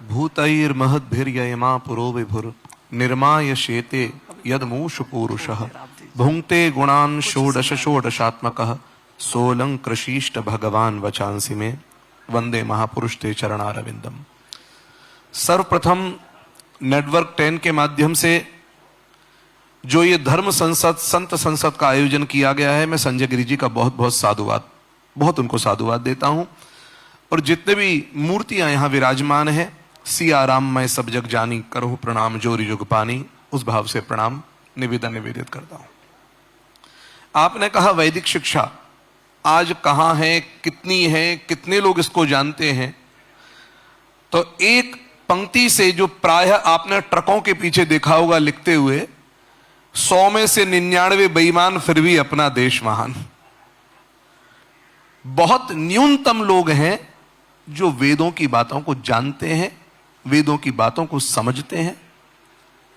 भूतैर्महद्भिर्ययमा पुरो विभुर निर्माय शेते यदमूष पूरुषः भुंक्ते गुणान् षोडश षोडशात्मकः सोलंकृशिष्ट भगवान वचांसि में वंदे महापुरुष ते चरणारविंदम। सर्वप्रथम नेटवर्क 10 के माध्यम से जो ये धर्म संसद संत संसद का आयोजन किया गया है, मैं संजय गिरि जी का बहुत उनको साधुवाद देता हूं। और जितने भी मूर्तियां यहां विराजमान है, सिया राम मैं सब जग जानी करो प्रणाम जोरी जुग पानी, उस भाव से प्रणाम निवेदित करता हूं। आपने कहा वैदिक शिक्षा आज कहां है, कितनी है, कितने लोग इसको जानते हैं, तो एक पंक्ति से जो प्रायः आपने ट्रकों के पीछे देखा होगा लिखते हुए, 100 में से 99 बेईमान फिर भी अपना देश महान। बहुत न्यूनतम लोग हैं जो वेदों की बातों को जानते हैं, वेदों की बातों को समझते हैं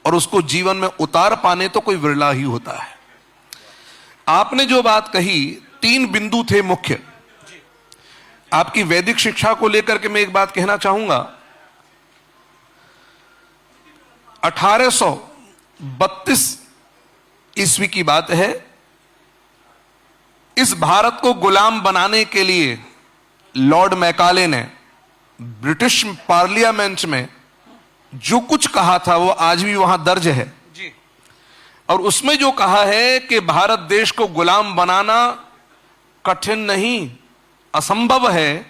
और उसको जीवन में उतार पाने तो कोई विरला ही होता है। आपने जो बात कही, 3 बिंदु थे मुख्य आपकी वैदिक शिक्षा को लेकर के। मैं एक बात कहना चाहूंगा, 1832 ईस्वी की बात है। इस भारत को गुलाम बनाने के लिए लॉर्ड मैकाले ने ब्रिटिश पार्लियामेंट में जो कुछ कहा था वो आज भी वहां दर्ज है जी। और उसमें जो कहा है कि भारत देश को गुलाम बनाना कठिन नहीं, असंभव है,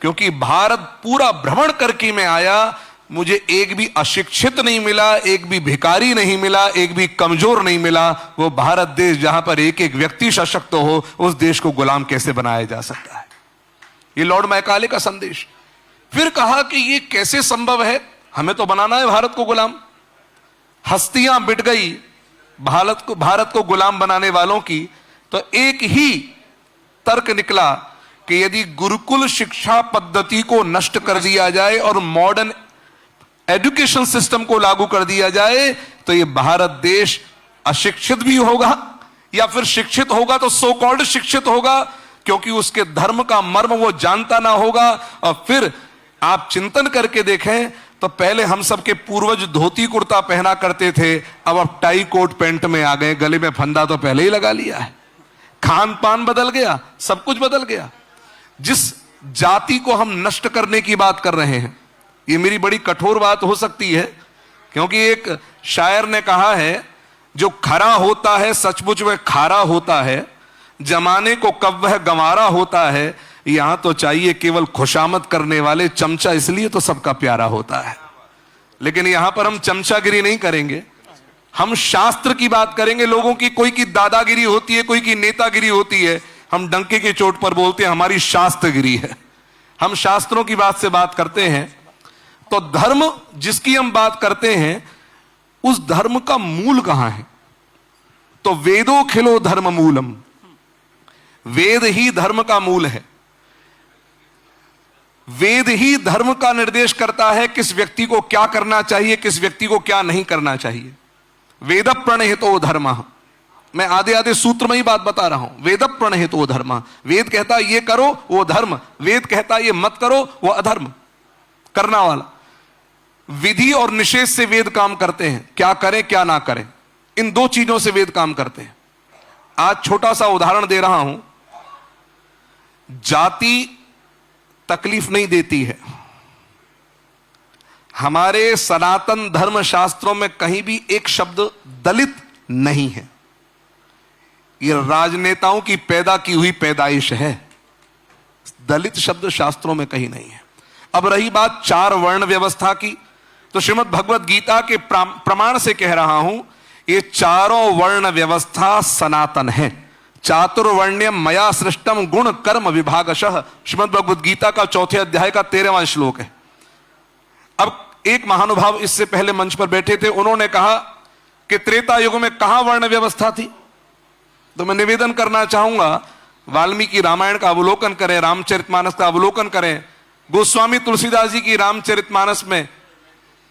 क्योंकि भारत पूरा भ्रमण करके मैं आया, मुझे एक भी अशिक्षित नहीं मिला, एक भी भिखारी नहीं मिला, एक भी कमजोर नहीं मिला। वो भारत देश जहां पर एक एक व्यक्ति सशक्त हो, उस देश को गुलाम कैसे बनाया जा सकता है, ये लॉर्ड मैकाले का संदेश। फिर कहा कि ये कैसे संभव है, हमें तो बनाना है भारत को गुलाम। हस्तियां बिट गई भारत को गुलाम बनाने वालों की, तो एक ही तर्क निकला कि यदि गुरुकुल शिक्षा पद्धति को नष्ट कर दिया जाए और मॉडर्न एजुकेशन सिस्टम को लागू कर दिया जाए, तो ये भारत देश अशिक्षित भी होगा या फिर शिक्षित होगा तो सो कॉल्ड शिक्षित होगा, क्योंकि उसके धर्म का मर्म वो जानता ना होगा। और फिर आप चिंतन करके देखें तो पहले हम सबके पूर्वज धोती कुर्ता पहना करते थे, अब टाई कोट पैंट में आ गए, गले में फंदा तो पहले ही लगा लिया है। खान पान बदल गया, सब कुछ बदल गया। जिस जाति को हम नष्ट करने की बात कर रहे हैं, ये मेरी बड़ी कठोर बात हो सकती है, क्योंकि एक शायर ने कहा है, जो खरा होता है सचमुच वह खारा होता है, जमाने को कब वह गंवारा होता है, यहां तो चाहिए केवल खुशामद करने वाले चमचा, इसलिए तो सबका प्यारा होता है। लेकिन यहां पर हम चमचागिरी नहीं करेंगे, हम शास्त्र की बात करेंगे। लोगों की कोई की दादागिरी होती है, कोई की नेतागिरी होती है, हम डंके की चोट पर बोलते हैं हमारी शास्त्रगिरी है। हम शास्त्रों की बात से बात करते हैं। तो धर्म जिसकी हम बात करते हैं, उस धर्म का मूल कहां है? तो वेदो खिलो धर्म मूलम, वेद ही धर्म का मूल है। वेद ही धर्म का निर्देश करता है किस व्यक्ति को क्या करना चाहिए, किस व्यक्ति को क्या नहीं करना चाहिए। वेद प्रणहितो धर्मः, मैं आधे आधे सूत्र में ही बात बता रहा हूं। वेद प्रणहितो धर्मः, वेद कहता ये करो वो धर्म, वेद कहता ये मत करो वो अधर्म करना वाला। विधि और निषेध से वेद काम करते हैं, क्या करें क्या ना करें, इन 2 चीजों से वेद काम करते हैं। आज छोटा सा उदाहरण दे रहा हूं। जाति तकलीफ नहीं देती है। हमारे सनातन धर्म शास्त्रों में कहीं भी एक शब्द दलित नहीं है। ये राजनेताओं की पैदा की हुई पैदाइश है, दलित शब्द शास्त्रों में कहीं नहीं है। अब रही बात 4 वर्ण व्यवस्था की, तो श्रीमद् भगवत गीता के प्रमाण से कह रहा हूं, ये चारों वर्ण व्यवस्था सनातन है। चातुर्वर्ण्यम मया सृष्टम गुण कर्म विभागशः, श्रीमद् भगवत गीता का 4थे अध्याय का 13वां श्लोक है। अब एक महानुभाव इससे पहले मंच पर बैठे थे, उन्होंने कहा कि त्रेता युग में कहां वर्ण व्यवस्था थी। तो मैं निवेदन करना चाहूंगा, वाल्मीकि रामायण का अवलोकन करें, रामचरितमानस का अवलोकन करें। गोस्वामी तुलसीदास जी की रामचरितमानस में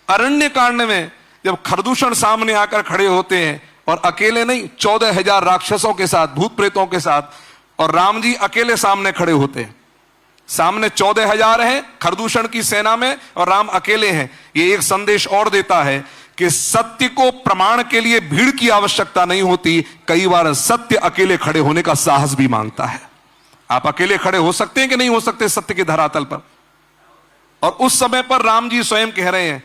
अरण्य कांड में जब खरदूषण सामने आकर खड़े होते हैं, और अकेले नहीं 14,000 राक्षसों के साथ, भूत प्रेतों के साथ, और राम जी अकेले सामने खड़े होते हैं, सामने 14,000 हैं खरदूषण की सेना में और राम अकेले हैं। ये एक संदेश और देता है कि सत्य को प्रमाण के लिए भीड़ की आवश्यकता नहीं होती, कई बार सत्य अकेले खड़े होने का साहस भी मांगता है। आप अकेले खड़े हो सकते हैं कि नहीं हो सकते सत्य के धरातल पर? और उस समय पर राम जी स्वयं कह रहे हैं,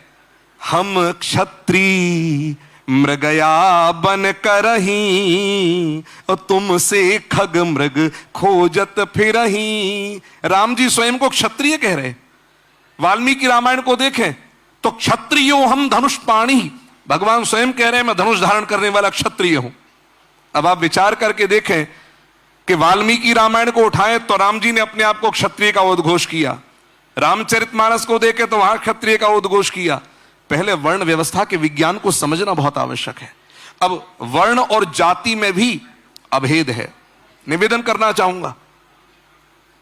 हम क्षत्रिय मृगया बन करही और तुमसे खग मृग खोजत फिरही। राम जी स्वयं को क्षत्रिय कह रहे। वाल्मीकि रामायण को देखें तो क्षत्रियो हम धनुष पाणी, भगवान स्वयं कह रहे हैं मैं धनुष धारण करने वाला क्षत्रिय हूं। अब आप विचार करके देखें कि वाल्मीकि रामायण को उठाएं तो राम जी ने अपने आप को क्षत्रिय का उद्घोष किया, रामचरितमानस को देखें तो वहां क्षत्रिय का उद्घोष किया। पहले वर्ण व्यवस्था के विज्ञान को समझना बहुत आवश्यक है। अब वर्ण और जाति में भी अभेद है। निवेदन करना चाहूंगा,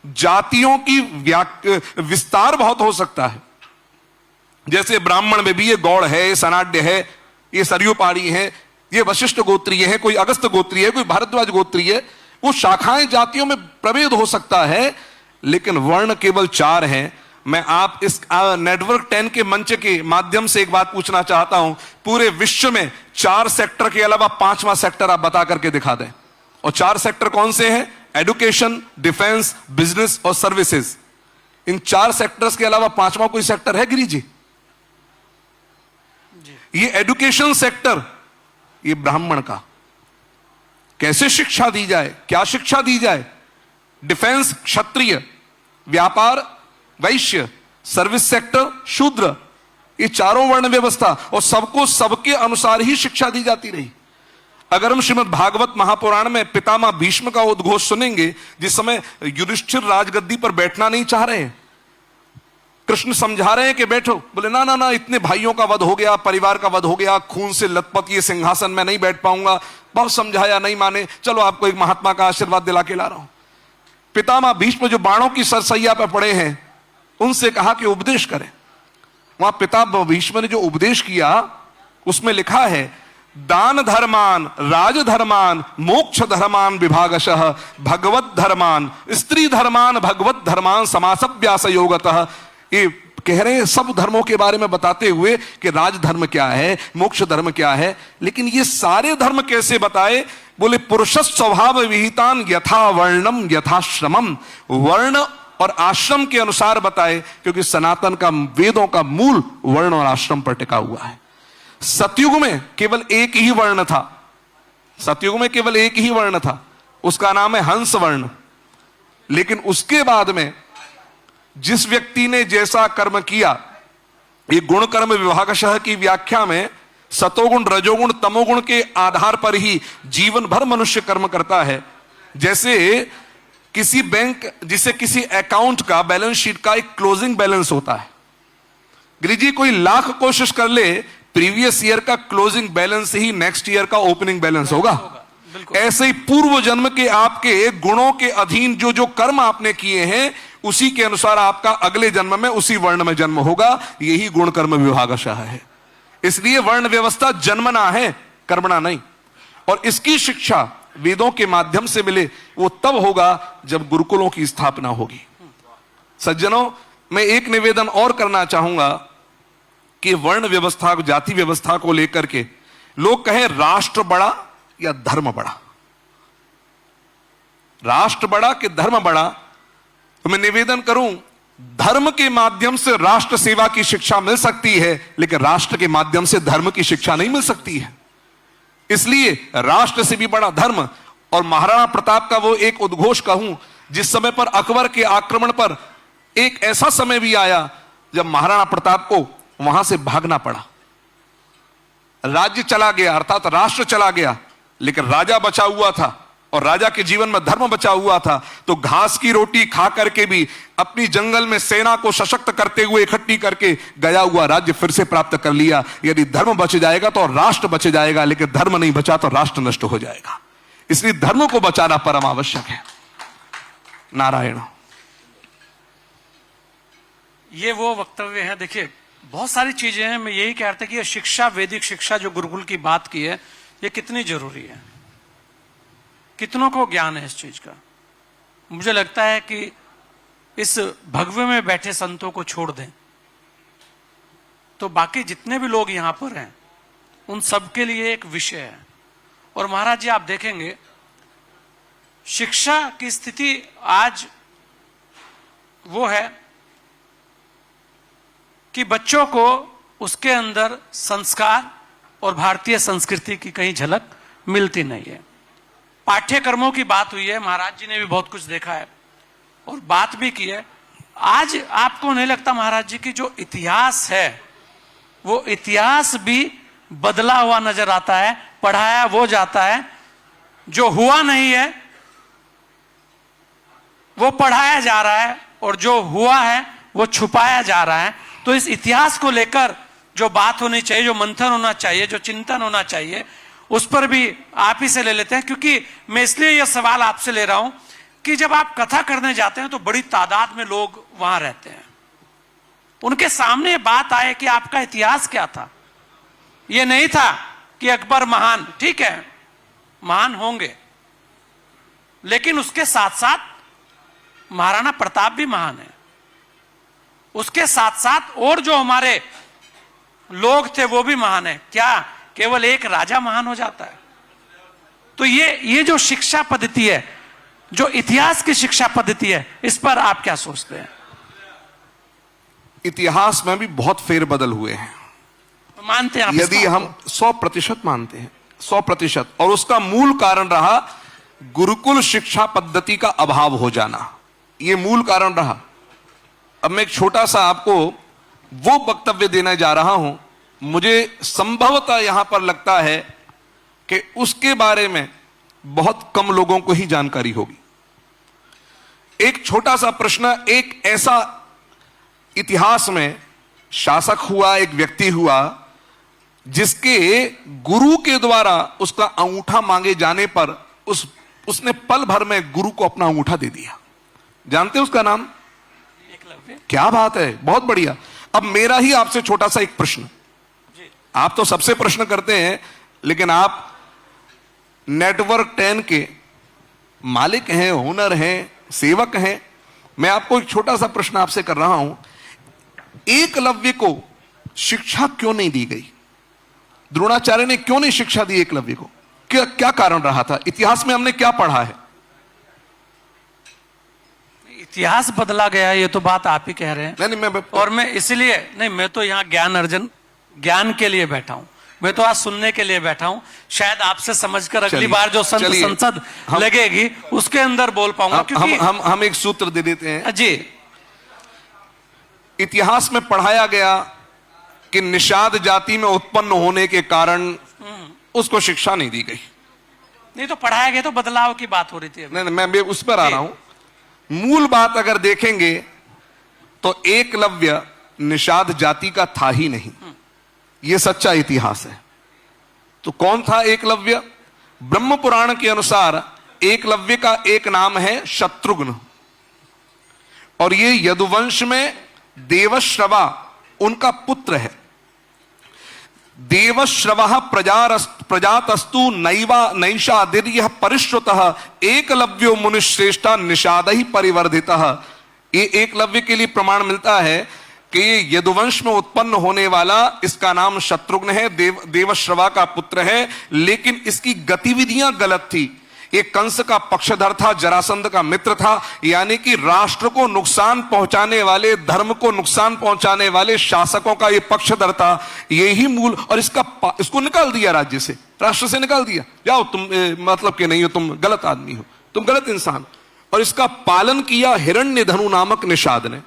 जातियों की विस्तार बहुत हो सकता है। जैसे ब्राह्मण में भी ये गौड़ है, ये सनाड्य है, ये सरयू पहाड़ी है, ये वशिष्ठ गोत्रीय है, कोई अगस्त गोत्रीय है, कोई भारद्वाज गोत्रीय है। वो शाखाएं जातियों में प्रभेद हो सकता है, लेकिन वर्ण केवल 4 हैं। मैं आप इस नेटवर्क 10 के मंच के माध्यम से एक बात पूछना चाहता हूं, पूरे विश्व में 4 सेक्टर के अलावा 5वां सेक्टर आप बता करके दिखा दें। और 4 सेक्टर कौन से हैं? एडुकेशन, डिफेंस, बिजनेस और सर्विसेज। इन 4 सेक्टर्स के अलावा 5वां कोई सेक्टर है गिरी जी? ये एडुकेशन सेक्टर, ये ब्राह्मण का, कैसे शिक्षा दी जाए, क्या शिक्षा दी जाए? डिफेंस क्षत्रिय, व्यापार वैश्य, सर्विस सेक्टर शूद्र, ये चारों वर्ण व्यवस्था, और सबको सबके अनुसार ही शिक्षा दी जाती रही। अगर हम श्रीमद् भागवत महापुराण में पितामह भीष्म का उद्घोष सुनेंगे, जिस समय युधिष्ठिर राजगद्दी पर बैठना नहीं चाह रहे हैं, कृष्ण समझा रहे हैं कि बैठो, बोले ना ना ना, इतने भाइयों का वध हो गया, परिवार का वध हो गया, खून से लथपथ ये सिंहासन में नहीं बैठ पाऊंगा। बहुत समझाया, नहीं माने, चलो आपको एक महात्मा का आशीर्वाद दिला के ला रहा हूं। पितामह भीष्म जो बाणों की सरसैया पर पड़े हैं, उनसे कहा कि उपदेश करें। वहां पितामह भीष्म ने जो उपदेश किया उसमें लिखा है, दान धर्मान, राजधर्मान, मोक्ष धर्मान विभागशः, भगवत धर्मान, स्त्री धर्मान, भगवत धर्मान समासभ्यास योगतः। ये कह रहे हैं सब धर्मों के बारे में बताते हुए कि राजधर्म क्या है, मोक्ष धर्म क्या है। लेकिन ये सारे धर्म कैसे बताए? बोले पुरुष स्वभाव विहितान यथा वर्णम यथाश्रमम, वर्ण और आश्रम के अनुसार बताए, क्योंकि सनातन का वेदों का मूल वर्ण और आश्रम पर टिका हुआ है। सतयुग में केवल एक ही वर्ण था, सतयुग में केवल एक ही वर्ण था, उसका नाम है हंस वर्ण। लेकिन उसके बाद में जिस व्यक्ति ने जैसा कर्म किया, ये गुण कर्म विभागशः की व्याख्या में सतोगुण रजोगुण तमोगुण के आधार पर ही जीवन भर मनुष्य कर्म करता है। जैसे किसी बैंक, जिसे किसी अकाउंट का बैलेंस शीट का एक क्लोजिंग बैलेंस होता है। गिरिजी कोई लाख कोशिश कर ले, प्रीवियस ईयर का क्लोजिंग बैलेंस ही नेक्स्ट ईयर का ओपनिंग बैलेंस होगा। ऐसे ही पूर्व जन्म के आपके गुणों के अधीन जो जो कर्म आपने किए हैं, उसी के अनुसार आपका अगले जन्म में उसी वर्ण में जन्म होगा। यही गुण कर्म विभागशः है। इसलिए वर्ण व्यवस्था जन्मना है, कर्मणा नहीं। और इसकी शिक्षा वेदों के माध्यम से मिले, वो तब होगा जब गुरुकुलों की स्थापना होगी। सज्जनों, मैं एक निवेदन और करना चाहूंगा कि वर्ण व्यवस्था, जाति व्यवस्था को लेकर के लोग कहें राष्ट्र बड़ा या धर्म बड़ा, राष्ट्र बड़ा कि धर्म बड़ा। तो मैं निवेदन करूं, धर्म के माध्यम से राष्ट्र सेवा की शिक्षा मिल सकती है, लेकिन राष्ट्र के माध्यम से धर्म की शिक्षा नहीं मिल सकती है। इसलिए राष्ट्र से भी बड़ा धर्म। और महाराणा प्रताप का वो एक उद्घोष कहूं, जिस समय पर अकबर के आक्रमण पर एक ऐसा समय भी आया जब महाराणा प्रताप को वहां से भागना पड़ा। राज्य चला गया, अर्थात राष्ट्र चला गया, लेकिन राजा बचा हुआ था और राजा के जीवन में धर्म बचा हुआ था। तो घास की रोटी खा करके भी अपनी जंगल में सेना को सशक्त करते हुए इकट्ठी करके गया हुआ राज्य फिर से प्राप्त कर लिया। यदि धर्म बच जाएगा तो राष्ट्र बच जाएगा, लेकिन धर्म नहीं बचा तो राष्ट्र नष्ट हो जाएगा। इसलिए धर्म को बचाना परम आवश्यक है। नारायण। ये वो वक्तव्य है। देखिए, बहुत सारी चीजें हैं। मैं यही कहता कि ये शिक्षा, वैदिक शिक्षा जो गुरुकुल की बात की है, ये कितनी जरूरी है, कितनों को ज्ञान है इस चीज का। मुझे लगता है कि इस भगवे में बैठे संतों को छोड़ दें तो बाकी जितने भी लोग यहां पर हैं उन सब के लिए एक विषय है। और महाराज जी आप देखेंगे शिक्षा की स्थिति आज वो है कि बच्चों को उसके अंदर संस्कार और भारतीय संस्कृति की कहीं झलक मिलती नहीं है। पाठ्यक्रमों की बात हुई है, महाराज जी ने भी बहुत कुछ देखा है और बात भी की है। आज आपको नहीं लगता महाराज जी की जो इतिहास है वो इतिहास भी बदला हुआ नजर आता है, पढ़ाया वो जाता है, जो हुआ नहीं है वो पढ़ाया जा रहा है और जो हुआ है वो छुपाया जा रहा है। तो इस इतिहास को लेकर जो बात होनी चाहिए, जो मंथन होना चाहिए, जो चिंतन होना चाहिए, उस पर भी आप ही से ले लेते हैं। क्योंकि मैं इसलिए यह सवाल आपसे ले रहा हूं कि जब आप कथा करने जाते हैं तो बड़ी तादाद में लोग वहां रहते हैं, उनके सामने बात आए कि आपका इतिहास क्या था। यह नहीं था कि अकबर महान, ठीक है महान होंगे, लेकिन उसके साथ साथ महाराणा प्रताप भी महान है, उसके साथ साथ और जो हमारे लोग थे वो भी महान है। क्या केवल एक राजा महान हो जाता है? तो ये जो शिक्षा पद्धति है, जो इतिहास की शिक्षा पद्धति है, इस पर आप क्या सोचते हैं? इतिहास में भी बहुत फेरबदल हुए हैं, मानते हैं आप यदि हम 100% मानते हैं, 100%, और उसका मूल कारण रहा गुरुकुल शिक्षा पद्धति का अभाव हो जाना, यह मूल कारण रहा। अब मैं एक छोटा सा आपको वो वक्तव्य देने जा रहा हूं, मुझे संभवतः यहां पर लगता है कि उसके बारे में बहुत कम लोगों को ही जानकारी होगी। एक छोटा सा प्रश्न, एक ऐसा इतिहास में शासक हुआ, एक व्यक्ति हुआ जिसके गुरु के द्वारा उसका अंगूठा मांगे जाने पर उसने पल भर में गुरु को अपना अंगूठा दे दिया। जानते हैं उसका नाम? एकलव्य। क्या बात है, बहुत बढ़िया। अब मेरा ही आपसे छोटा सा एक प्रश्न, आप तो सबसे प्रश्न करते हैं, लेकिन आप नेटवर्क 10 के मालिक हैं, ओनर हैं, सेवक हैं। मैं आपको एक छोटा सा प्रश्न आपसे कर रहा हूं, एकलव्य को शिक्षा क्यों नहीं दी गई? द्रोणाचार्य ने क्यों नहीं शिक्षा दी एकलव्य को? क्या कारण रहा था? इतिहास में हमने क्या पढ़ा है? इतिहास बदला गया, ये तो बात आप ही कह रहे हैं। नहीं, और मैं इसलिए नहीं, मैं तो यहाँ ज्ञान के लिए बैठा हूं, मैं तो आज सुनने के लिए बैठा हूं। शायद आपसे समझकर अगली बार जो संसद लगेगी उसके अंदर बोल पाऊंगा। क्योंकि हम एक सूत्र दे देते हैं जी। इतिहास में पढ़ाया गया कि निषाद जाति में उत्पन्न होने के कारण उसको शिक्षा नहीं दी गई। नहीं तो पढ़ाया गया, तो बदलाव की बात हो रही थी। नहीं, मैं उस पर आ रहा हूं। मूल बात अगर देखेंगे तो एकलव्य निषाद जाति का था ही नहीं, यह सच्चा इतिहास है। तो कौन था एकलव्य? ब्रह्म पुराण के अनुसार एकलव्य का एक नाम है शत्रुघ्न, और ये यदुवंश में देवश्रवा उनका पुत्र है। देवश्रवः प्रजातस्तु नैषादिर्यः परिश्रुतः एकलव्यो मुनिश्रेष्ठा निषादहि परिवर्धितः। ये एकलव्य के लिए प्रमाण मिलता है कि ये यदुवंश में उत्पन्न होने वाला, इसका नाम शत्रुघ्न है, देवश्रवा का पुत्र है, लेकिन इसकी गतिविधियां गलत थी। ये कंस का पक्षधर था, जरासंध का मित्र था, यानी कि राष्ट्र को नुकसान पहुंचाने वाले, धर्म को नुकसान पहुंचाने वाले शासकों का ये पक्षधर था। यही मूल, और इसको निकाल दिया राज्य से, राष्ट्र से निकाल दिया, जाओ तुम मतलब के नहीं हो, तुम गलत आदमी हो, तुम गलत इंसान। और इसका पालन किया हिरण्यधनु नामक निषाद ने,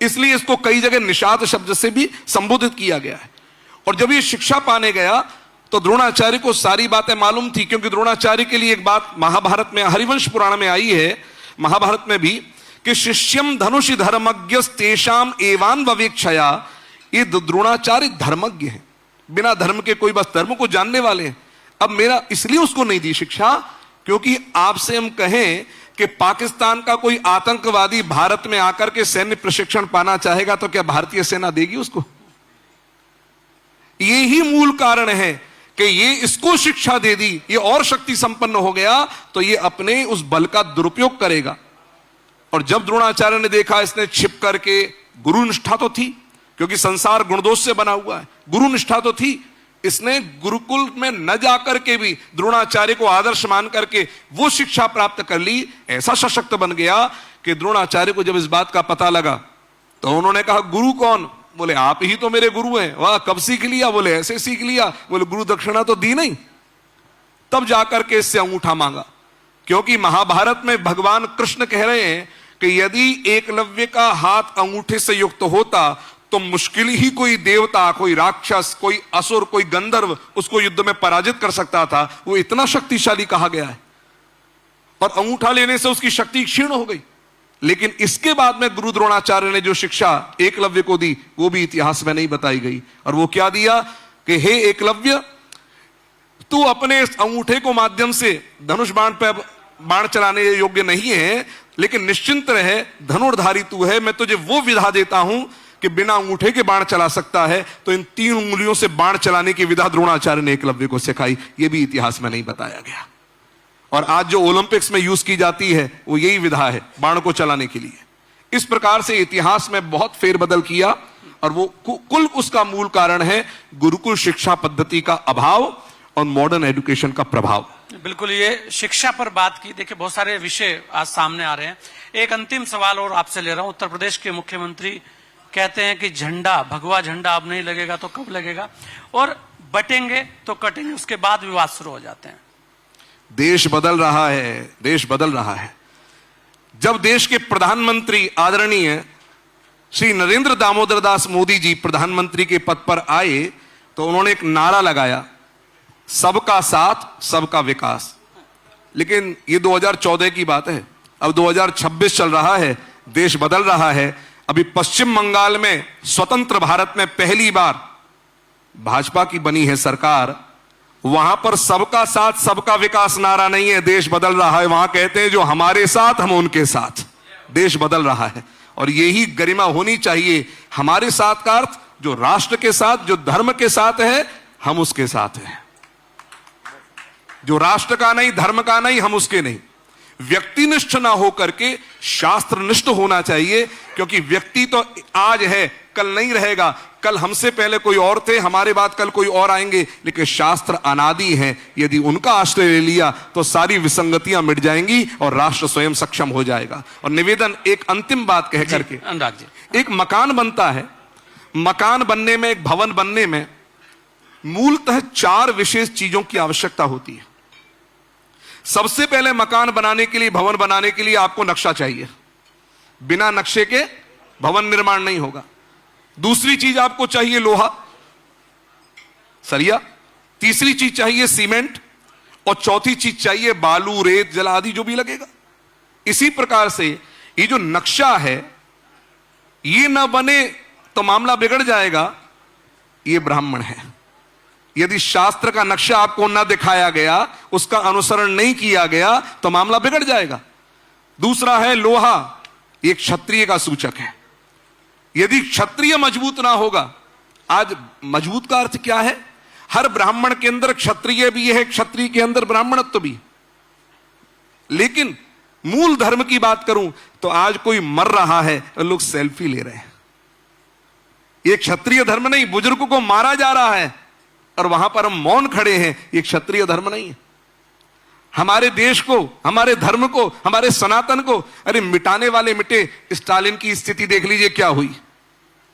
इसलिए इसको कई जगह निषाद शब्द से भी संबोधित किया गया है। और जब ये शिक्षा पाने गया तो द्रोणाचार्य को सारी बातें मालूम थी, क्योंकि द्रोणाचार्य के लिए एक बात महाभारत में, हरिवंश पुराण में आई है, महाभारत में भी, कि शिष्यम धनुषि धर्मज्ञस्तेषाम एवान ववेक्षया। ये द्रोणाचार्य धर्मज्ञ है, बिना धर्म के कोई, बस धर्म को जानने वाले हैं। अब मेरा इसलिए उसको नहीं दी शिक्षा क्योंकि आपसे हम कहें कि पाकिस्तान का कोई आतंकवादी भारत में आकर के सैन्य प्रशिक्षण पाना चाहेगा तो क्या भारतीय सेना देगी उसको? यही मूल कारण है कि ये इसको शिक्षा दे दी, ये और शक्ति संपन्न हो गया तो ये अपने उस बल का दुरुपयोग करेगा। और जब द्रोणाचार्य ने देखा इसने छिप करके, गुरु निष्ठा तो थी क्योंकि संसार गुणदोष से बना हुआ है, गुरु निष्ठा तो थी, इसने गुरुकुल में न जाकर के भी द्रोणाचार्य को आदर्श मान करके वो शिक्षा प्राप्त कर ली। ऐसा सशक्त बन गया कि द्रोणाचार्य को जब इस बात का पता लगा तो उन्होंने कहा गुरु कौन? बोले आप ही तो मेरे गुरु हैं। वाह, कब सीख लिया? बोले ऐसे सीख लिया। बोले गुरु दक्षिणा तो दी नहीं। तब जाकर के इससे अंगूठा मांगा, क्योंकि महाभारत में भगवान कृष्ण कह रहे हैं कि यदि एकलव्य का हाथ अंगूठे से युक्त होता तो मुश्किल ही कोई देवता, कोई राक्षस, कोई असुर, कोई गंधर्व उसको युद्ध में पराजित कर सकता था। वो इतना शक्तिशाली कहा गया है, और अंगूठा लेने से उसकी शक्ति क्षीण हो गई। लेकिन इसके बाद में गुरु द्रोणाचार्य ने जो शिक्षा एकलव्य को दी वो भी इतिहास में नहीं बताई गई। और वो क्या दिया कि हे एकलव्य, तू अपने इस अंगूठे को माध्यम से धनुष बाण पे बाण चलाने योग्य नहीं है, लेकिन निश्चिंत रहे, धनुर्धारी तू है। मैं तुझे वो विधा देता हूं कि बिना अंगूठे के बाण चला सकता है। तो इन 3 उंगलियों से बाण चलाने की विधा द्रोणाचार्य ने एकलव्य को सिखाई। ये भी इतिहास में नहीं बताया गया। और आज जो ओलंपिक्स में यूज की जाती है वो यही विधा है बाण को चलाने के लिए। इस प्रकार से इतिहास में बहुत फेरबदल किया, और वो कुल उसका मूल कारण है गुरुकुल शिक्षा पद्धति का अभाव और मॉडर्न एजुकेशन का प्रभाव। बिल्कुल, ये शिक्षा पर बात की। देखिए, बहुत सारे विषय आज सामने आ रहे हैं। एक अंतिम सवाल और आपसे ले रहा हूं। उत्तर प्रदेश के मुख्यमंत्री कहते हैं कि झंडा, भगवा झंडा अब नहीं लगेगा तो कब लगेगा, और बटेंगे तो कटेंगे, उसके बाद विवाद शुरू हो जाते हैं। देश बदल रहा है, देश बदल रहा है। जब देश के प्रधानमंत्री आदरणीय श्री नरेंद्र दामोदर दास मोदी जी प्रधानमंत्री के पद पर आए तो उन्होंने एक नारा लगाया, सबका साथ सबका विकास। लेकिन ये 2014 की बात है, अब 2026 चल रहा है, देश बदल रहा है। अभी पश्चिम बंगाल में स्वतंत्र भारत में पहली बार भाजपा की बनी है सरकार। वहां पर सबका साथ सबका विकास नारा नहीं है, देश बदल रहा है। वहां कहते हैं जो हमारे साथ हम उनके साथ। देश बदल रहा है, और यही गरिमा होनी चाहिए। हमारे साथ का अर्थ जो राष्ट्र के साथ, जो धर्म के साथ है, हम उसके साथ हैं। जो राष्ट्र का नहीं, धर्म का नहीं, हम उसके नहीं। व्यक्तिनिष्ठ ना होकर के शास्त्रनिष्ठ होना चाहिए, क्योंकि व्यक्ति तो आज है, कल नहीं रहेगा। कल हमसे पहले कोई और थे, हमारे बाद कल कोई और आएंगे, लेकिन शास्त्र अनादि हैं। यदि उनका आश्रय ले लिया तो सारी विसंगतियां मिट जाएंगी और राष्ट्र स्वयं सक्षम हो जाएगा। और निवेदन, एक अंतिम बात कह करके, अनुराग जी, एक मकान बनता है, मकान बनने में, एक भवन बनने में मूलतः 4 विशेष चीजों की आवश्यकता होती है। सबसे पहले मकान बनाने के लिए, भवन बनाने के लिए आपको नक्शा चाहिए। बिना नक्शे के भवन निर्माण नहीं होगा। दूसरी चीज आपको चाहिए लोहा, सरिया। तीसरी चीज चाहिए सीमेंट, और चौथी चीज चाहिए बालू, रेत, जल आदि जो भी लगेगा। इसी प्रकार से ये जो नक्शा है, ये ना बने तो मामला बिगड़ जाएगा। ये ब्राह्मण है। यदि शास्त्र का नक्शा आपको न दिखाया गया, उसका अनुसरण नहीं किया गया, तो मामला बिगड़ जाएगा। दूसरा है लोहा, एक क्षत्रिय का सूचक है। यदि क्षत्रिय मजबूत ना होगा, आज मजबूत का अर्थ क्या है? हर ब्राह्मण के अंदर क्षत्रिय भी है, क्षत्रिय के अंदर ब्राह्मणत्व भी। लेकिन मूल धर्म की बात करूं तो आज कोई मर रहा है तो लोग सेल्फी ले रहे हैं। ये क्षत्रिय धर्म नहीं, बुजुर्ग को मारा जा रहा है और वहां पर हम मौन खड़े हैं, ये क्षत्रिय धर्म नहीं है। हमारे देश को, हमारे धर्म को, हमारे सनातन को, अरे मिटाने वाले मिटे। स्टालिन की स्थिति देख लीजिए क्या हुई,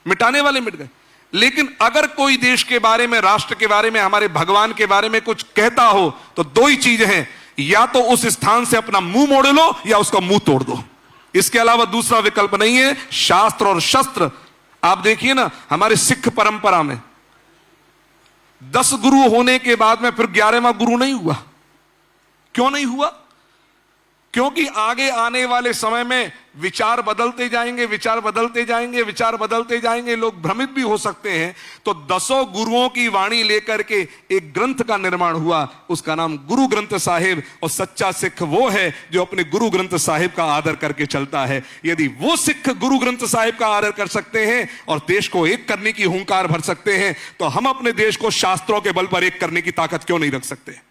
मिटाने वाले मिट गए। लेकिन अगर कोई देश के बारे में, राष्ट्र के बारे में, हमारे भगवान के बारे में कुछ कहता हो तो 2 ही चीज हैं, या तो उस स्थान से अपना मुंह मोड़ लो या उसका मुंह तोड़ दो। इसके अलावा दूसरा विकल्प नहीं है। शास्त्र और शस्त्र, आप देखिए ना, हमारे सिख परंपरा में 10 गुरु होने के बाद में फिर 11वां गुरु नहीं हुआ। क्यों नहीं हुआ? क्योंकि आगे आने वाले समय में विचार बदलते जाएंगे, विचार बदलते जाएंगे, विचार बदलते जाएंगे, लोग भ्रमित भी हो सकते हैं। तो 10 गुरुओं की वाणी लेकर के एक ग्रंथ का निर्माण हुआ, उसका नाम गुरु ग्रंथ साहिब। और सच्चा सिख वो है जो अपने गुरु ग्रंथ साहिब का आदर करके चलता है। यदि वो सिख गुरु ग्रंथ साहिब का आदर कर सकते हैं और देश को एक करने की हुंकार भर सकते हैं, तो हम अपने देश को शास्त्रों के बल पर एक करने की ताकत क्यों नहीं रख सकते?